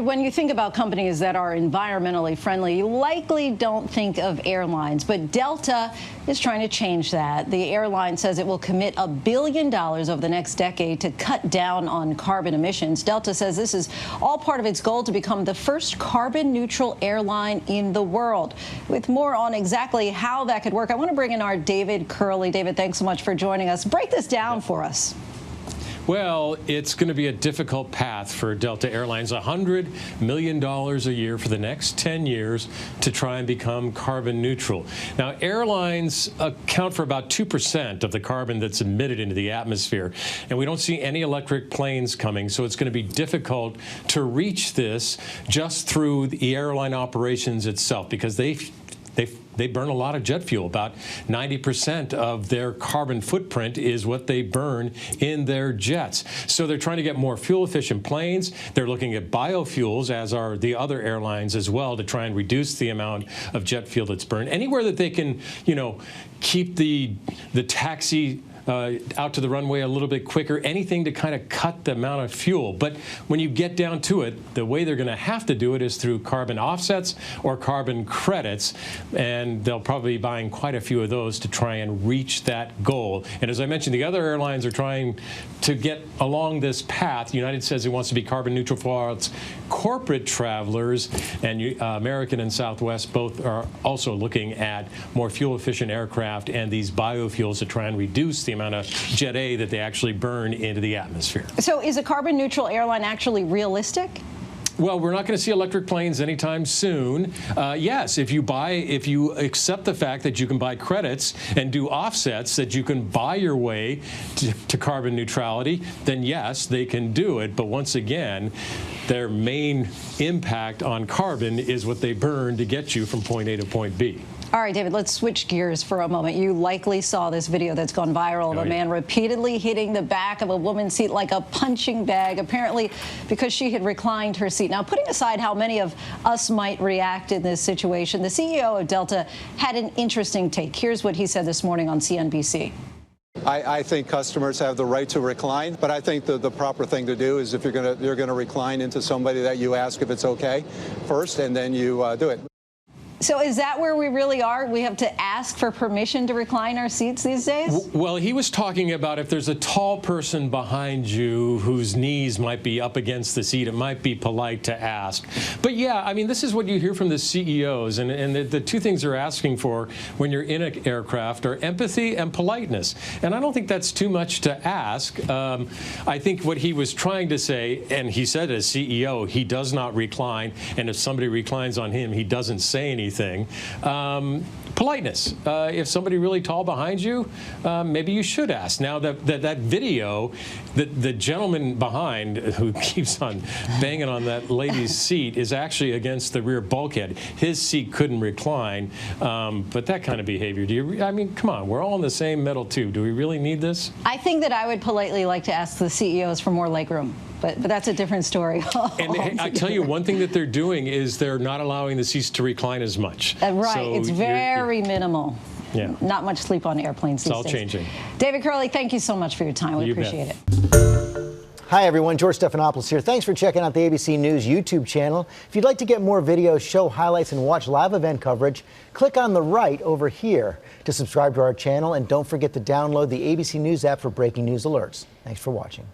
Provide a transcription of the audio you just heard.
When you think about companies that are environmentally friendly, you likely don't think of airlines, but Delta is trying to change that. The airline says it will commit $1 billion over the next decade to cut down on carbon emissions. Delta says this is all part of its goal to become the first carbon-neutral airline in the world. With more on exactly how that could work, I want to bring in our David Curley. David, thanks so much for joining us. Break this down for us. Well, it's going to be a difficult path for Delta Airlines, $100 million a year for the next 10 years to try and become carbon neutral. Now, airlines account for about 2% of the carbon that's emitted into the atmosphere, and we don't see any electric planes coming, so it's going to be difficult to reach this just through the airline operations itself, because they burn a lot of jet fuel. About 90% of their carbon footprint is what they burn in their jets. So they're trying to get more fuel-efficient planes. They're looking at biofuels, as are the other airlines as well, to try and reduce the amount of jet fuel that's burned. Anywhere that they can, keep the taxi out to the runway a little bit quicker, anything to kind of cut the amount of fuel. But when you get down to it, the way they're going to have to do it is through carbon offsets or carbon credits, and they'll probably be buying quite a few of those to try and reach that goal. And as I mentioned, the other airlines are trying to get along this path. United says it wants to be carbon neutral for its corporate travelers, and American and Southwest both are also looking at more fuel-efficient aircraft and these biofuels to try and reduce the amount of Jet A that they actually burn into the atmosphere. So is a carbon neutral airline actually realistic? Well, we're not going to see electric planes anytime soon. Yes, if you accept the fact that you can buy credits and do offsets, that you can buy your way to carbon neutrality, then yes, they can do it. But once again, their main impact on carbon is what they burn to get you from point A to point B. All right, David, let's switch gears for a moment. You likely saw this video that's gone viral of a man repeatedly hitting the back of a woman's seat like a punching bag, apparently because she had reclined her seat. Now, putting aside how many of us might react in this situation, the CEO of Delta had an interesting take. Here's what he said this morning on CNBC. I think customers have the right to recline, but I think the proper thing to do is if you're going to recline into somebody, that you ask if it's okay first, and then you do it. So is that where we really are? We have to ask for permission to recline our seats these days? Well, he was talking about if there's a tall person behind you whose knees might be up against the seat, it might be polite to ask. But yeah, I mean, this is what you hear from the CEOs, and the two things they're asking for when you're in an aircraft are empathy and politeness. And I don't think that's too much to ask. I think what he was trying to say, and he said as CEO, he does not recline, and if somebody reclines on him, he doesn't say anything. Politeness. If somebody really tall behind you, maybe you should ask. Now, that video, the gentleman behind who keeps on banging on that lady's seat is actually against the rear bulkhead. His seat couldn't recline, but that kind of behavior, I mean, come on, we're all in the same metal tube. Do we really need this? I think that I would politely like to ask the CEOs for more legroom. But that's a different story. And I tell you, one thing that they're doing is they're not allowing the seats to recline as much. Right. So it's very minimal. Yeah. Not much sleep on airplanes these days. It's all changing. David Curley, thank you so much for your time. We appreciate it. Hi, everyone. George Stephanopoulos here. Thanks for checking out the ABC News YouTube channel. If you'd like to get more videos, show highlights, and watch live event coverage, click on the right over here to subscribe to our channel. And don't forget to download the ABC News app for breaking news alerts. Thanks for watching.